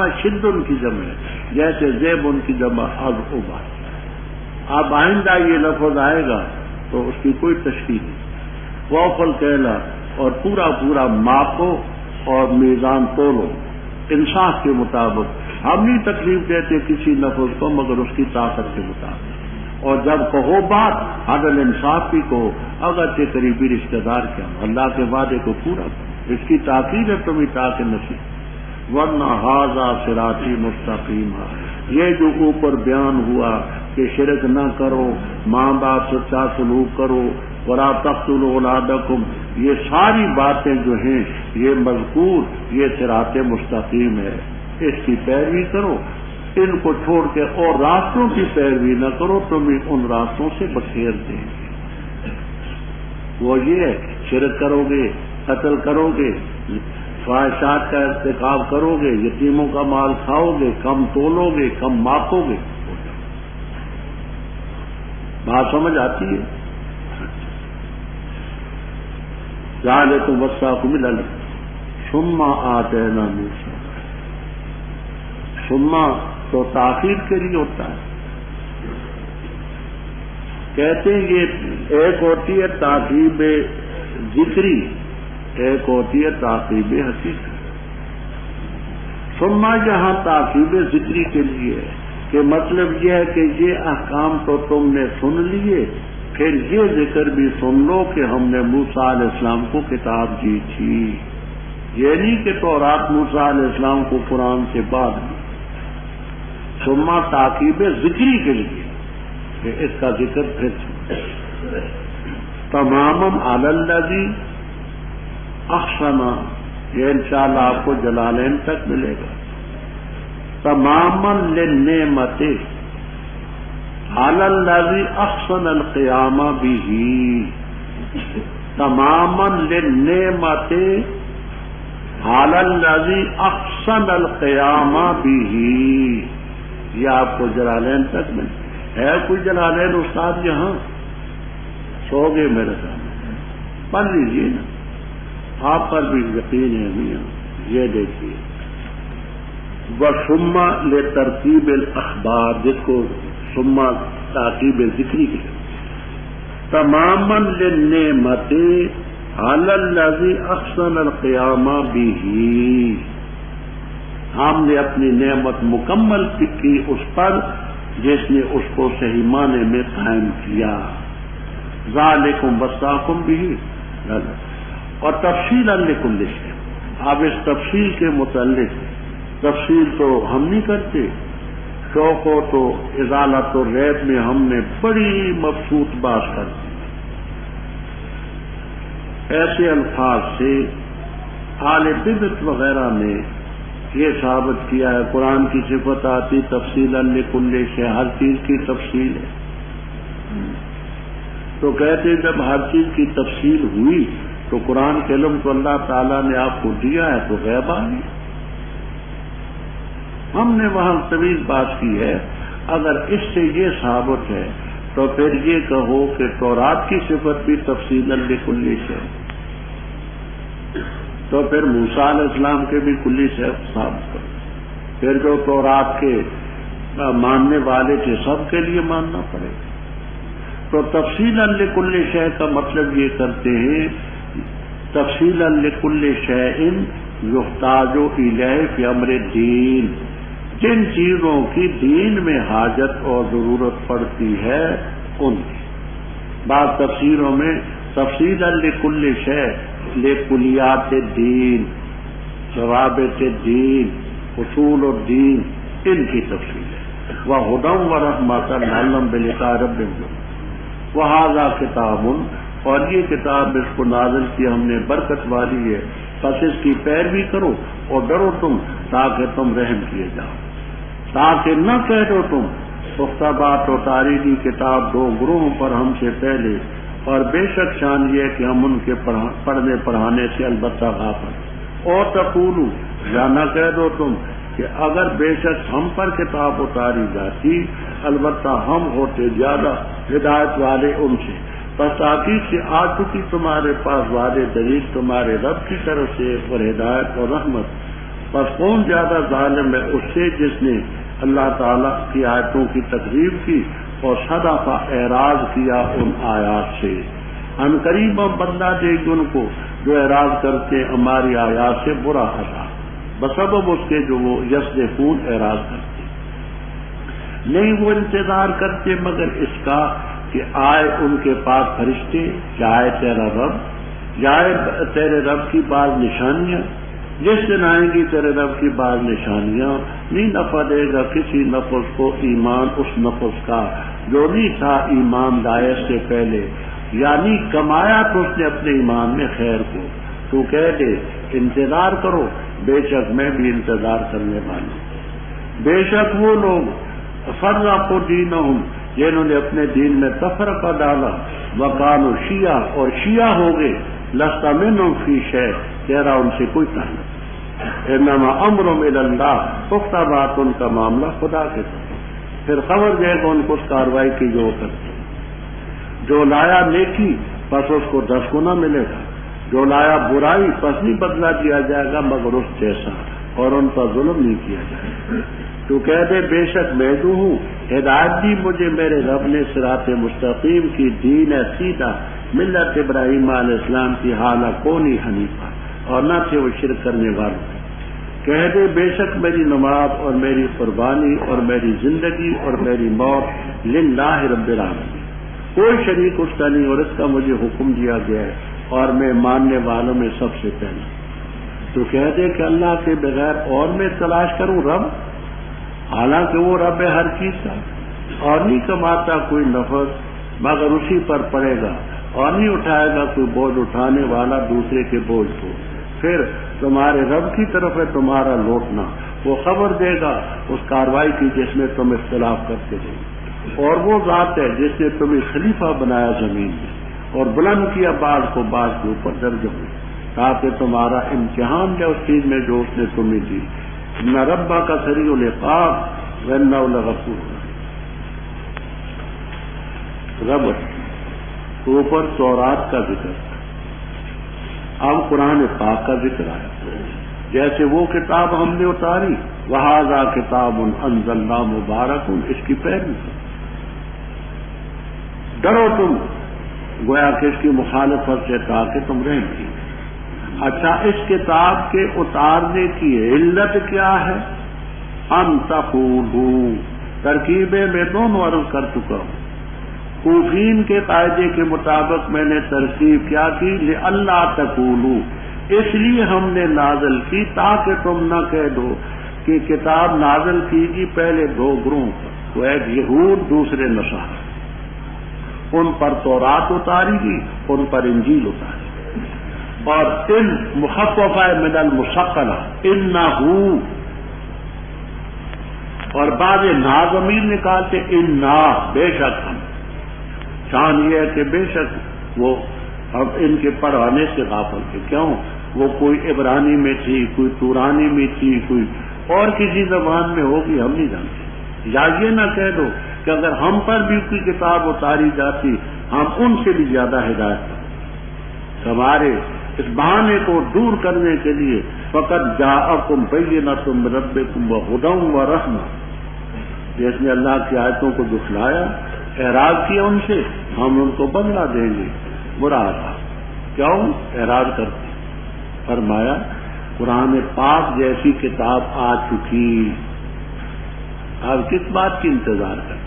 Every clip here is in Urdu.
طرح شد ان کی جمع ہے جیسے زیب ان کی جمع اضعبا. اب آئندہ یہ لفظ آئے گا تو اس کی کوئی تشریح نہیں. وفل کہلا اور پورا پورا ماپو اور میزان تولو انصاف کے مطابق. ہم نہیں تکلیف دیتے کسی لفظ کو مگر اس کی طاقت کے مطابق. اور جب کہو بات عدل انصاف کی کہو اگرچہ قریبی رشتہ دار کیا ہو. اللہ کے وعدے کو پورا کرو. اس کی تاکید ہے تمہیں تاکہ نصیب. ورنہ ھذا صراطی مستقیم. یہ جو اوپر بیان ہوا کہ شرک نہ کرو، ماں باپ سے اچھا سلوک کرو، ولا تقتلوا اولادکم، یہ ساری باتیں جو ہیں یہ مذکور یہ صراط مستقیم ہے. اس کی پیروی کرو. ان کو چھوڑ کے اور راستوں کی پیروی نہ کرو، تمہیں ان راستوں سے بکھیر دیں گے. وہ یہ ہے شرک کرو گے، قتل کرو گے، خواہشات کا ارتکاب کرو گے، یتیموں کا مال کھاؤ گے، کم تولو گے، کم ماپو گے. بات سمجھ آتی ہے؟ ذالکم وصاکم بالعلم ثم آتینا موسیٰ. ثم تو تاخیر کے لیے ہوتا ہے. کہتے ہیں یہ ایک ہوتی ہے تعقیب ذکری، ایک ہوتی ہے تعقیب حقیقی. ثم یہاں تعقیب ذکری کے لیے ہے کہ مطلب یہ ہے کہ یہ احکام تو تم نے سن لیے، پھر یہ ذکر بھی سن لو کہ ہم نے موسیٰ علیہ السلام کو کتاب دی تھی. یہ نہیں کہ تورات موسیٰ علیہ السلام کو قرآن سے بعد میں. ثم تعقیب ذکری کے لیے کہ اس کا ذکر پھر تمام علی الذی احسن. یہ انشاءاللہ آپ کو جلالین تک ملے گا. تماما للنعمت علی الذی احسن القیام بہ. تماما للنعمت علی الذی احسن القیام بہ. یہ آپ کو جلالین تک ملے. ہے کوئی جلالین استاد یہاں؟ سو گئے میرے سامنے. پڑھ لیجیے نا، آپ پر بھی یقین ہے میاں. یہ دیکھیے وَثُمَّ لِتَرْتِیبِ الْأَخْبَارِ، جس کو ثم ترتیب ذکری کی. تماما للنعمت علی الذی احسن القیام بہ. ہم نے اپنی نعمت مکمل کی اس پر جس نے اس کو صحیح معنی میں قائم کیا. ذالکم وصاکم بہ. اور تفصیلا لکل شیء. اب اس تفصیل کے متعلق تفصیل تو ہم نہیں کرتے. شوق ہو تو ازالت الریب میں ہم نے بڑی مبسوط بات کر دی. ایسے الفاظ سے اہل بدعت وغیرہ نے یہ ثابت کیا ہے قرآن کی صفت آتی تفصیلا لکل شیء، ہر چیز کی تفصیل ہے. تو کہتے جب ہر چیز کی تفصیل ہوئی تو قرآن کے علم تو اللہ تعالیٰ نے آپ کو دیا ہے تو غیب آ گئی. ہم نے وہاں طویل بات کی ہے. اگر اس سے یہ ثابت ہے تو پھر یہ کہو کہ تورات کی صفت بھی تفصیلا لکل شیء، تو پھر موسیٰ علیہ السلام کے بھی کلی سے ثابت کرو. پھر جو تورات کے ماننے والے تھے سب کے لیے ماننا پڑے گا. تو تفصیلا لکل شیء کا مطلب یہ کرتے ہیں تفصیلا لکل شیء یحتاج الیہ فی امر الدین. جن چیزوں کی دین میں حاجت اور ضرورت پڑتی ہے ان کی. بعض تفسیروں میں تفصیلا لکل شیء لکلیات الدین، ضوابط الدین، اصول الدین، ان کی تفصیل ہے. وَهُدًى وَرَحْمَةً لَعَلَّهُمْ بِلِقَاءِ رَبِّهِمْ يُؤْمِنُونَ. وَهَذَا كِتَابٌ، اور یہ کتاب اس کو نازل کی ہم نے برکت والی ہے، بس اس کی پیروی کرو اور ڈرو تم تاکہ تم رحم کیے جاؤ. تاکہ نہ کہہ دو تم پختہ بات و تاریخی کتاب دو گروہوں پر ہم سے پہلے، اور بے شک شان یہ کہ ہم ان کے پڑھنے پڑھانے سے البتہ غافل. اور تقولو، یا نہ کہہ دو تم کہ اگر بے شک ہم پر کتاب اتاری جاتی البتہ ہم ہوتے زیادہ ہدایت والے ان سے. بس تحقیق سے آ چکی تمہارے پاس واضح دلیل تمہارے رب کی طرف سے اور ہدایت اور رحمت. بس کون زیادہ ظالم ہے اس سے جس نے اللہ تعالیٰ کی آیتوں کی تکذیب کی اور سدا کا اعراض کیا ان آیات سے۔ ان قریب ہم بدلہ دیں گے ان کو جو اعراض کرتے ہماری آیات سے برا عذاب بسبب اس کے جو وہ یصدفون اعراض کرتے۔ نہیں وہ انتظار کرتے مگر اس کا کہ آئے ان کے پاس فرشتے، جائے تیرا رب، جائے تیرے رب کی بعض نشانیاں، جس دن آئیں گی تیرے رب کی بعض نشانیاں، نہیں نفع دے گا کسی نفس کو ایمان اس نفس کا جو نہیں تھا ایمان لائے سے پہلے، یعنی کمایا تو اس نے اپنے ایمان میں خیر کو۔ تو کہہ دے انتظار کرو، بے شک میں بھی انتظار کرنے والا ہوں۔ بے شک وہ لوگ فرقوا دینہم جنہوں نے اپنے دین میں تفرقہ ڈالا، وکانوا شیعہ اور شیعہ ہو گئے، لست منہم فی شیء تیرا ان سے کوئی تعلق، انما امرهم الی اللہ پختہ بات ان کا معاملہ خدا کے طرف، پھر خبر دے گا ان کو اس کاروائی کی جو کرتے۔ جو لایا نیکی پس اس کو 10 گنا ملے گا، جو لایا برائی پس نہیں بدلہ دیا جائے گا مگر اس جیسا، اور ان پر ظلم نہیں کیا جائے گا۔ تو کہہ دے بے شک میں جو ہوں ہدایت دی مجھے میرے رب نے صراط مستقیم کی، دین ہے سیدھا، ملت ابراہیم علیہ السلام کی، حالہ کونی حنیفہ، اور نہ تھے وہ شرک کرنے والے۔ کہہ دے بے شک میری نماز اور میری قربانی اور میری زندگی اور میری موت للہ رب العالمین، کوئی شریک اس کا نہیں، اور اس کا مجھے حکم دیا گیا ہے اور میں ماننے والوں میں سب سے پہلا۔ تو کہہ دے کہ اللہ کے بغیر اور میں تلاش کروں رب، حالانکہ وہ رب ہے ہر چیز کا، اور نہیں کماتا کوئی نفع مگر اسی پر پڑے گا، اور نہیں اٹھائے گا کوئی بوجھ اٹھانے والا دوسرے کے بوجھ کو۔ پھر تمہارے رب کی طرف ہے تمہارا لوٹنا، وہ خبر دے گا اس کاروائی کی جس میں تم اختلاف کرتے ہو، اور وہ ذات ہے جس نے تمہیں خلیفہ بنایا زمین میں اور بلند کیا بعض کو بعض کے اوپر درجہ ہوئے، تاکہ تمہارا امتحان ہے اس چیز میں جو اس نے تمہیں دی۔ ان ربا کا سریع العقاب وانہ لغفور رب اوپر تورات کا ذکر، اب قرآن پاک کا ذکر آیا۔ جیسے وہ کتاب ہم نے اتاری، وہذا کتاب انزلناہ مبارک، اس کی پیروی ڈرو تم گویا کہ اس کی مخالفت سے تاکہ تم رہیں گی۔ اچھا اس کتاب کے اتارنے کی علت کیا ہے؟ ان تقولوا، ترکیبیں میں دونوں عرض کر چکا ہوں۔ کوفین کے قاعدے کے مطابق میں نے ترکیب کیا کی، لئلا تقولوا، اس لیے ہم نے نازل کی تاکہ تم نہ کہہ دو کہ کتاب نازل کی گی پہلے 2 گروہ، وہ ایک یہود دوسرے نصارہ، ان پر تورات اتاری گی، ان پر انجیل اتاری، اور ان مخففہ من المثقلہ انہو، اور بعض ضمیر نکالتے انا، بے شک ہم، شان یہ ہے کہ بے شک وہ اب ان کے پڑھانے سے غافل تھے، کیوں؟ وہ کوئی عبرانی میں تھی، کوئی تورانی میں تھی، کوئی اور کسی زبان میں ہوگی ہم نہیں جانتے۔ یا یہ نہ کہہ دو کہ اگر ہم پر بھی کوئی کتاب اتاری جاتی ہم ان سے بھی زیادہ ہدایت کرتے۔ ہمارے اس بہانے کو دور کرنے کے لیے فقط جاءکم بینۃ من ربکم وہدی ورحمہ، جس نے اللہ کی آیتوں کو دکھلایا، اعراض کیا ان سے، ہم ان کو بدلہ دیں گے برا تھا، کیوں اعراض کرتے۔ فرمایا قرآن پاک جیسی کتاب آ چکی، اب کس بات کی انتظار کریں؟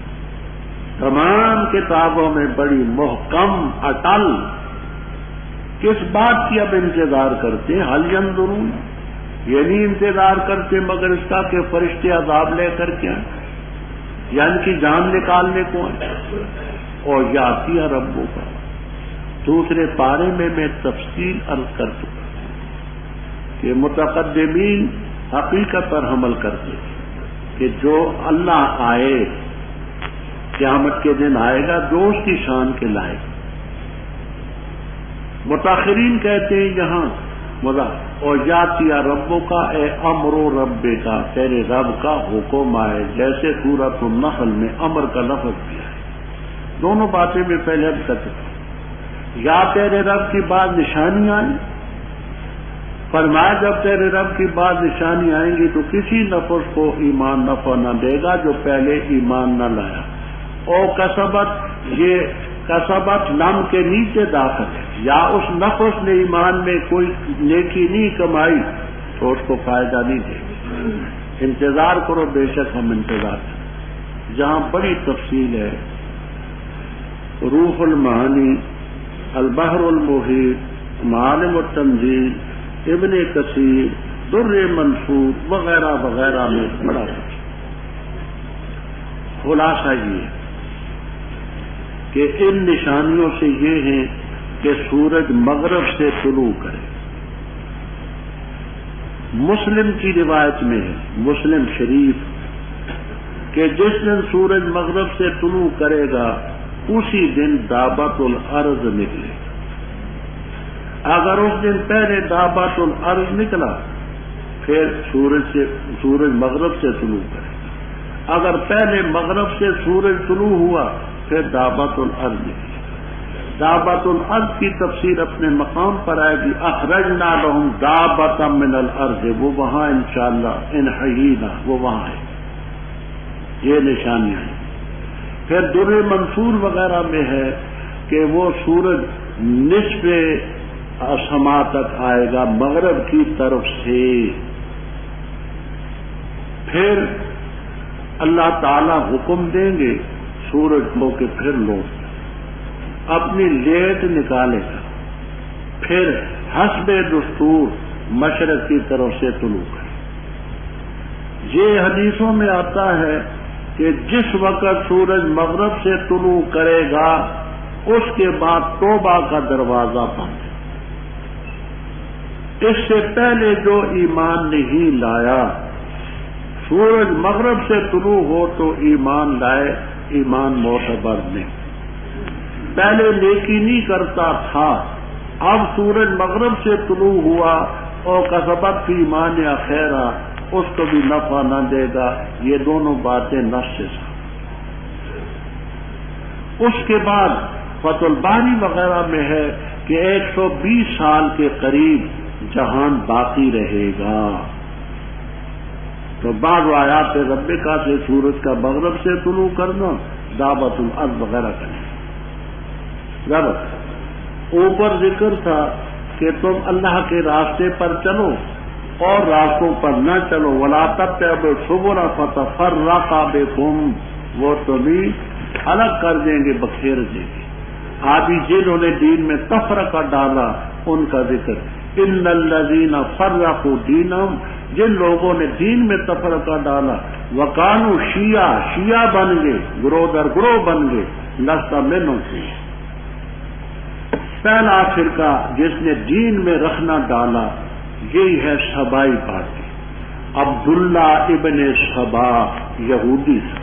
تمام کتابوں میں بڑی محکم اٹل، کس بات کی اب انتظار کرتے؟ حل ینظرون، یہ نہیں انتظار کرتے مگر اس کا کہ فرشتے عذاب لے کر کے آئیں یا ان کی جان نکالنے کو آئیں۔ اور یاتی ربوں کا دوسرے پارے میں تفصیل عرض کر چکا کہ متقدمین حقیقت پر حمل کرتے کہ جو اللہ آئے، قیامت کے دن آئے گا جو اس کی شان کے لائق۔ متاخرین کہتے ہیں یہاں مزہ اور یاتی ربوں کا، اے امر و رب کا، تیرے رب کا حکم آئے، جیسے سورۃ النحل میں امر کا لفظ دیا ہے۔ دونوں باتیں میں پہلے اب کر چکا، یا تیرے رب کی بعض نشانیاں آئیں، فرمایا جب تیرے رب کی بعض نشانی آئیں گی تو کسی نفس کو ایمان نفع نہ دے گا جو پہلے ایمان نہ لایا. او کسبت، یہ کسبت لم کے نیچے داخل ہے، یا اس نفس نے ایمان میں کوئی نیکی نہیں کمائی تو اس کو فائدہ نہیں دے گا. انتظار کرو، بے شک ہم انتظار کریں. جہاں بڑی تفصیل ہے، روح المعانی، البحر المحیط، معالم التنزیل، ابن کثیر، در منصور وغیرہ وغیرہ میں بڑا کچھ. خلاصہ یہ ہے کہ ان نشانیوں سے یہ ہیں کہ سورج مغرب سے طلوع کرے. مسلم کی روایت میں ہے، مسلم شریف، کہ جس دن سورج مغرب سے طلوع کرے گا اسی دن دابت الارض نکلے گا. اگر اس دن پہلے دابت الارض نکلا پھر سورج مغرب سے طلوع کرے گا. اگر پہلے مغرب سے سورج طلوع ہوا پھر دابت الارض نکلی. دابت الارض کی تفسیر اپنے مقام پر آئے گی. اخرجنا لهم دابة من الارض، وہ وہاں انشاءاللہ ان حیینا، وہ وہاں ہے. یہ نشانیاں ہیں. پھر در منصور وغیرہ میں ہے کہ وہ سورج نصف سما تک آئے گا مغرب کی طرف سے. پھر اللہ تعالی حکم دیں گے سورج کو کہ پھر لوٹ اپنی لیٹ نکالے گا، پھر حسب دستور مشرق کی طرف سے طلوع کرے. یہ حدیثوں میں آتا ہے کہ جس وقت سورج مغرب سے طلوع کرے گا اس کے بعد توبہ کا دروازہ بند ہے. اس سے پہلے جو ایمان نہیں لایا، سورج مغرب سے طلوع ہو تو ایمان لائے، ایمان معتبر نہیں. پہلے نیکی نہیں کرتا تھا، اب سورج مغرب سے طلوع ہوا اور کسبت فی ایمان یا خیرہ، اس کو بھی نفع نہ دے گا. یہ دونوں باتیں نص سے ثابت. اس کے بعد فتح الباری وغیرہ میں ہے کہ 120 سال کے قریب جہان باقی رہے گا. تو بعض آیات ربکا سے سورج کا مغرب سے طلوع کرنا، دعوت الارض وغیرہ کرنا. اوپر ذکر تھا کہ تم اللہ کے راستے پر چلو اور راستوں پر نہ چلو. ولا تتبعوا السبل فتفرق بکم، وہ تمہیں الگ کر دیں گے، بکھیر دیں گے. آدھی جنہوں نے دین میں تفرقہ ڈالا ان کا ذکر. ان الذین فرقوا دینہم، جن لوگوں نے دین میں تفرقہ ڈالا، وکانوا شیعہ بن گئے، گروہ در گروہ بن گئے. لست منہم فی، پہلا فرقہ جس نے دین میں رکھنا ڈالا یہی ہے سبائی پارٹی. عبداللہ ابن سبا یہودی تھا.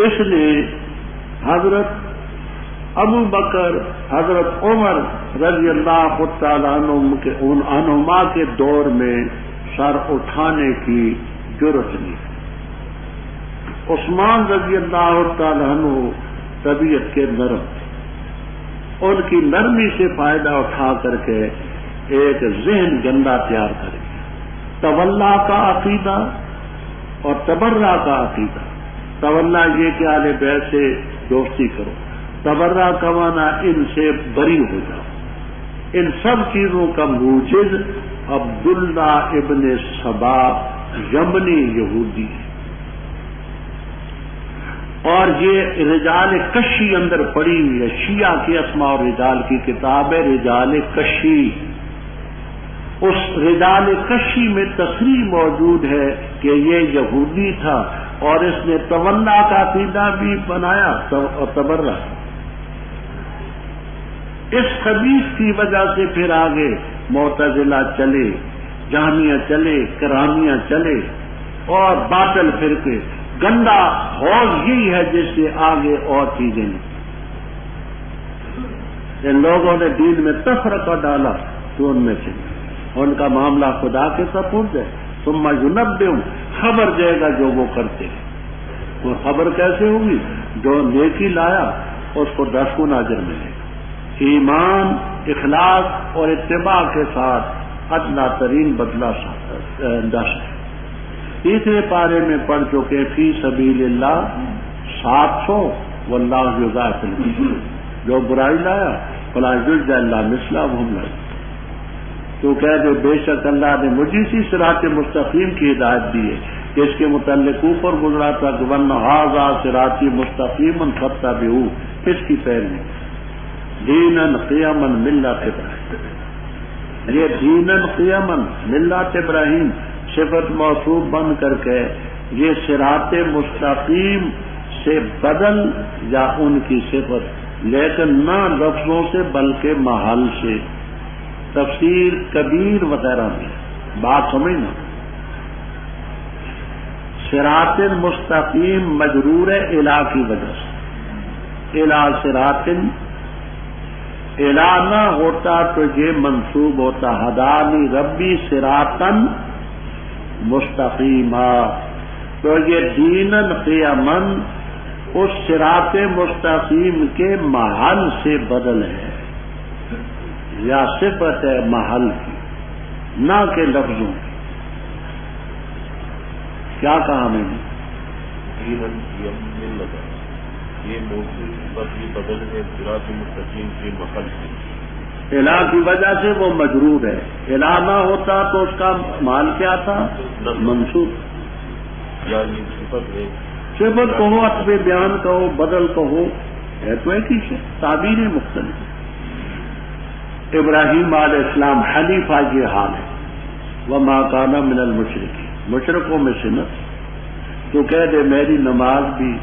اس نے حضرت ابو بکر، حضرت عمر رضی اللہ تعالیٰ عنہما کے دور میں سر اٹھانے کی جرأت لی. عثمان رضی اللہ تعالیٰ عنہ طبیعت کے نرم، ان کی نرمی سے فائدہ اٹھا کر کے ایک ذہن گندا تیار کر دیا. تولا کا عقیدہ اور تبرہ کا عقیدہ. تولا یہ کہ اہل بیت سے دوستی کرو، تبرہ کا معنی ان سے بری ہو جاؤ. ان سب چیزوں کا موجز عبداللہ ابن سبا یمنی یہودی ہے. اور یہ رجال کشی اندر پڑی ہوئی ہے. شیعہ کی اسماء اور رجال کی کتاب ہے رجال کشی. اس رجال کشی میں تصریح موجود ہے کہ یہ یہودی تھا اور اس نے تولا کا عقیدہ بھی بنایا اور تبرہ. اس خبیث کی وجہ سے پھر آگے معتزلہ چلے، جہمیہ چلے، کرامیہ چلے اور باطل فرقے. گندا حوض یہی ہے جس سے آگے اور چیزیں نہیں. ان لوگوں نے دین میں تفرقہ ڈالا تو ان میں سے ان کا معاملہ خدا کے سپرد ہے. ثم ينبئهم، خبر دے گا جو وہ کرتے ہیں. وہ خبر کیسے ہوگی؟ جو نیکی لایا اس کو 10 گنا اجر ملے گا. ایمان، اخلاص اور اتباع کے ساتھ ادنا ترین بدلہ 10 ہے۔ تیسرے پارے میں پڑھ چکے فی سبیل اللہ 700 واللہ یضاعف لمن، جو برائی لایا فلا یجزی الا مثلہ وہم لا یظلمون۔ تو کہہ دے بے شک اللہ نے مجھے اسی صراط مستقیم کی ہدایت دی ہے کہ اس کے متعلق اوپر گزرا تھا کہ وَأَنَّ هَٰذَا صِرَاطِي مُسْتَقِيمًا فَاتَّبِعُوهُ، اس کی پیروی دینًا قیما ملت ابراہیم۔ یہ دینًا قیما ملت ابراہیم صفت موصوف بن کر کے یہ صراط مستقیم سے بدل یا ان کی صفت، لیکن نہ لفظوں سے بلکہ محل سے، تفسیر کبیر وغیرہ میں بات سمجھنا۔ صراط مستقیم مجرور ہے الہ کی وجہ سے، الہ صراط، الہ نہ ہوتا تو یہ منسوب ہوتا ہدانی ربی صراطن مستقیما، تو یہ دینن قیمن اس صراط مستقیم کے محل سے بدل ہے، یا صفت ہے محل کی نہ کہ لفظوں کی۔ کیا کہا میں نے؟ دینن قیمن لگا، یہ موصول صفت کی بدل ہے صراط مستقیم کے محل سے، الہ کی وجہ سے وہ مجرور ہے، الہ نہ ہوتا تو اس کا مال کیا تھا؟ منصوب، یعنی صفت ہے، صفت کہو، عطف بیان کہو، بدل کہو، ہے تو ایک ہی ہے، تعبیریں مختلف۔ ابراہیم علیہ السلام حنیفہ یہ حال ہے، وما کان من المشرکین، مشرکوں میں سے نہ، تو کہہ دے میری نماز بھی،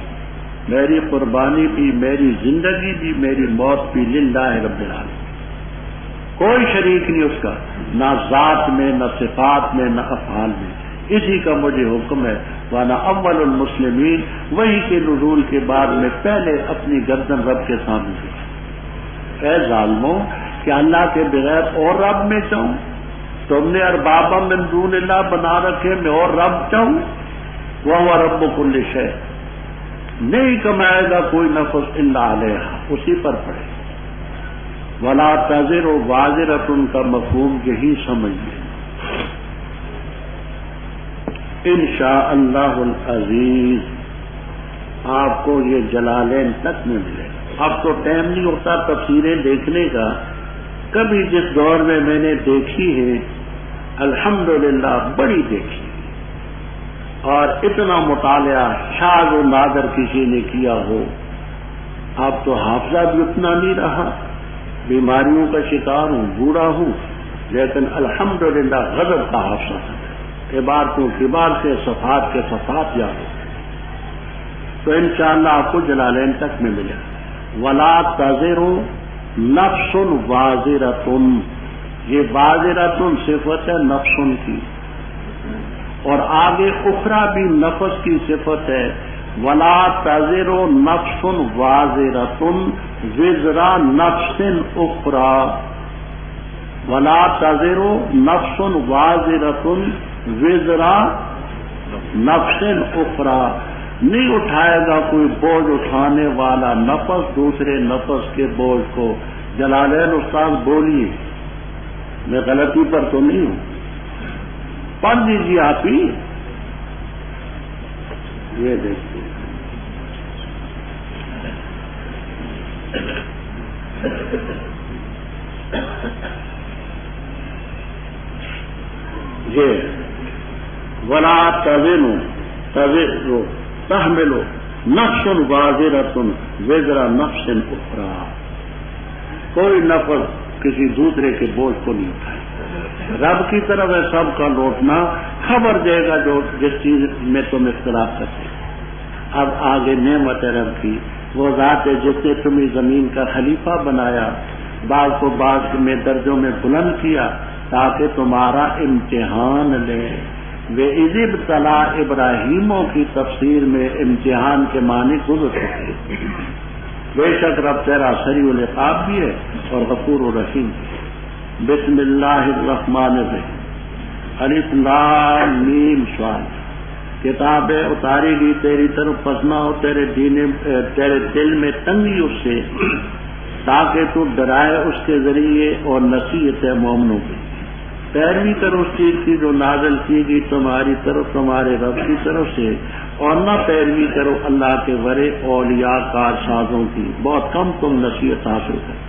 میری قربانی بھی، میری زندگی بھی، میری موت بھی للہ رب العالمین، کوئی شریک نہیں اس کا، نہ ذات میں، نہ صفات میں، نہ افعال میں، اسی کا مجھے حکم ہے۔ وانا اول المسلمین، وہی کے نزول کے بعد میں پہلے اپنی گردن رب کے سامنے جھکا۔ اے ظالموں، کہ اللہ کے بغیر اور رب میں چاہوں؟ تم نے اربابا من دون اللہ بنا رکھے، میں اور رب چاہوں؟ وہو رب کل شیء، نہیں کمائے گا کوئی نفس الا علیہا، اسی پر پڑے۔ ولا تزر وازرۃ کا مفہوم یہی سمجھیے۔ انشاء اللہ العزیز آپ کو یہ جلالین تک میں ملے گا۔ اب تو ٹائم نہیں ہوتا تفسیریں دیکھنے کا، کبھی جس دور میں میں نے دیکھی ہے الحمدللہ بڑی دیکھی، اور اتنا مطالعہ شاذ و نادر کسی نے کیا ہو۔ اب تو حافظہ بھی اتنا نہیں رہا، بیماریوں کا شکار ہوں، بوڑھا ہوں، لیکن الحمدللہ غضب کا حافظہ تھا، عبارتوں کی بار سے صفات کے صفات یاد ہو۔ تو انشاءاللہ آپ کو جلالین تک میں ملے۔ ولا تزر نفس وازرۃ، یہ وازرۃ صفت ہے نفس کی، اور آگے اخرى بھی نفس کی صفت ہے۔ ولا تزر نفس وازرۃ وزر نفس اخرى، ولا تزر نفس وازرۃ وزر نفس اخرى، نہیں اٹھائے گا کوئی بوجھ اٹھانے والا نفس دوسرے نفس کے بوجھ کو۔ جلالین استاد بولیے، میں غلطی پر تو نہیں ہوں، پڑھ لیجیے آپ ہی۔ یہ دیکھیے یہ ولا تزر تحمل نفس وازرۃ وزر نفس اخرى، کوئی نفس کسی دوسرے کے بوجھ کو نہیں اٹھائے۔ رب کی طرف ہے سب کا لوٹنا، خبر دے گا جو جس چیز میں تم اختلاف کرتے۔ اب آگے نعمت رب کی، وہ ذات ہے جس نے تمہیں زمین کا خلیفہ بنایا، بعض کو بعض میں درجوں میں بلند کیا تاکہ تمہارا امتحان لے۔ وَإِذِ ابْتَلَىٰ ابراہیموں کی تفسیر میں امتحان کے معنی گزر چکے۔ بے شک رب تیرا سریع العقاب بھی ہے اور غفور الرحیم۔ بسم اللہ الرحمن الرحیم۔ الف لام میم صاد، کتابیں اتاری گئی تیری طرف، پس نہ ہو تیرے دل میں تنگی اس سے، تاکہ تو ڈرائے اس کے ذریعے اور نصیحت ہے مومنوں کی. پیروی کرو اس چیز کی جو نازل کی گئی تمہاری طرف تمہارے رب کی طرف سے، اور نہ پیروی کرو اللہ کے ورے اولیاء کارسازوں کی، بہت کم تم نصیحت حاصل کرو.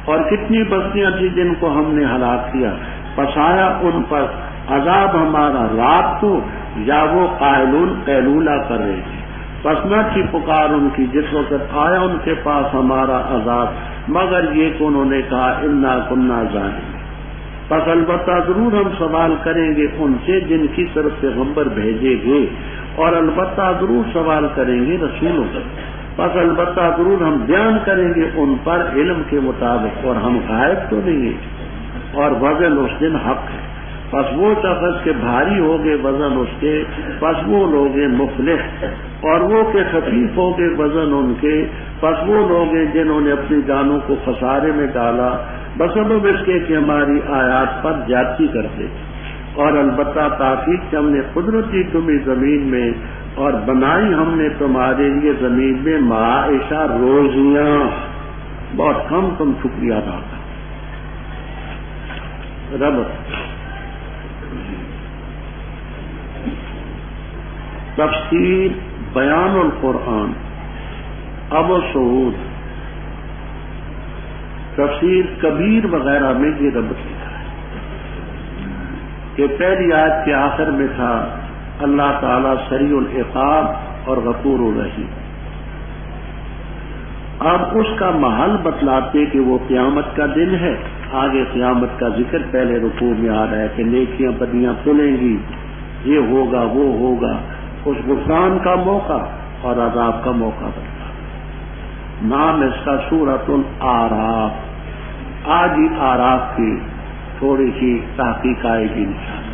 اور کتنی بستیاں تھیں جن کو ہم نے ہلاک کیا، پسایا ان پر عذاب ہمارا رات کو، یا وہ قائلون قیلولہ کر رہے تھے. پس نہ تھی پکار ان کی جس وقت آیا ان کے پاس ہمارا عذاب، مگر یہ کہ انہوں نے کہا انا کنا ظالمین. پس البتہ ضرور ہم سوال کریں گے ان سے جن کی طرف پیغمبر بھیجے گئے، اور البتہ ضرور سوال کریں گے رسولوں سے. پس البتہ ضرور ہم بیان کریں گے ان پر علم کے مطابق، اور ہم غائب تو نہیں ہیں. اور وزن اس دن حق ہے. پس وہ شخص کے بھاری ہوگے وزن اس کے، پس وہ لوگ مفلح. اور وہ کہ خفیف ہوگے وزن ان کے، پس وہ لوگ جنہوں نے اپنی جانوں کو خسارے میں ڈالا بسبب اس کے کہ ہماری آیات پر زیادتی کرتے. اور البتہ تاکید کہ ہم نے قدرت دی تمہیں زمین میں، اور بنائی ہم نے تمہارے لیے زمین میں معاشہ روزیاں، بہت کم تم شکریہ ادا کرو. رب تفسیر بیان القرآن ابو سعود تفسیر کبیر وغیرہ میں یہ رب کیا ہے کہ پہلی آیت کے آخر میں تھا اللہ تعالیٰ سریع العقاب اور غفور الرحیم. اب اس کا محل بتلاتے کہ وہ قیامت کا دن ہے. آگے قیامت کا ذکر پہلے رکوع میں آ رہا ہے کہ نیکیاں بدیاں کھلیں گی، یہ ہوگا وہ ہوگا، اس غفران کا موقع اور عذاب کا موقع بنتا. نام اس کا سورۃ الاعراف. آج ہی آراف کی تھوڑی سی تحقیق آئے گی انشاءاللہ.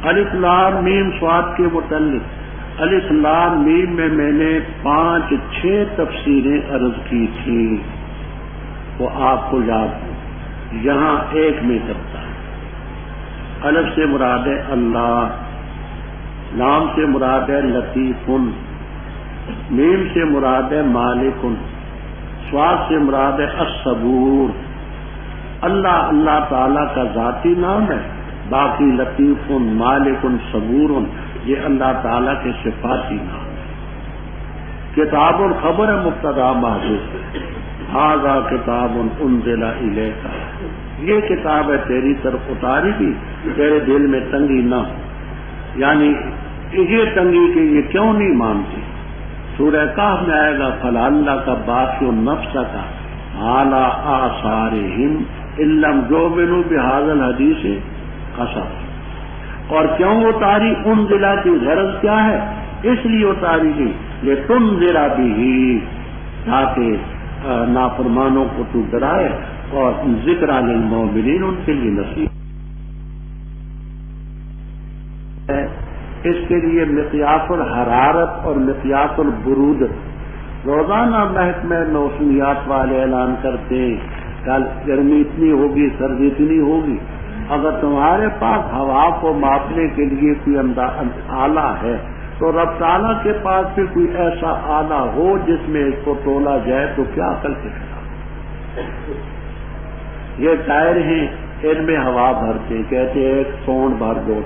الف لام میم صاد کے متعلق الف لام میم میں نے 5-6 تفسیریں عرض کی تھی، وہ آپ کو یاد ہو. یہاں ایک میں کرتا ہے. الف سے مراد ہے اللہ، لام سے مراد ہے لطیفن، میم سے مراد ہے مالکن، صاد سے مراد ہے الصبور. اللہ اللہ تعالیٰ کا ذاتی نام ہے، باقی لطیفن مالکن صبورن یہ اللہ تعالیٰ کے صفاتی نام ہے. کتاب الخبر ہے مبتدا محذوف. ھذا کتاب انزل الیک، یہ کتاب ہے تیری طرف اتاری کی، تیرے دل میں تنگی نہ ہو. یعنی یہ تنگی کہ یہ کیوں نہیں مانتی. سورہ کہف میں آئے گا فلعلک کا باقی نفس کا اعلی آثارہم ان لم یؤمنوا بہذا الحدیث اسف. اور کیوں اتاری ان ضلع کی غرض کیا ہے؟ اس لیے اتاری گئی یہ تم ذرا بھی، تاکہ نافرمانوں کو تو ڈرائے، اور ذکر للمؤمنین ان کے لیے نصیحت. اس کے لیے مقیاس الحرارت اور مقیاس البرود روزانہ محکمہ موسمیات والے اعلان کرتے ہیں کل گرمی اتنی ہوگی سردی اتنی ہوگی. اگر تمہارے پاس ہوا کو ماپنے کے لیے کوئی آلہ ہے تو رب تعالیٰ کے پاس بھی کوئی ایسا آلہ ہو جس میں اس کو تولا جائے تو کیا عقل کے خلاف. یہ ٹائر ہیں ان میں ہوا بھرتے، کہتے ہیں ایک پاؤنڈ بھر دو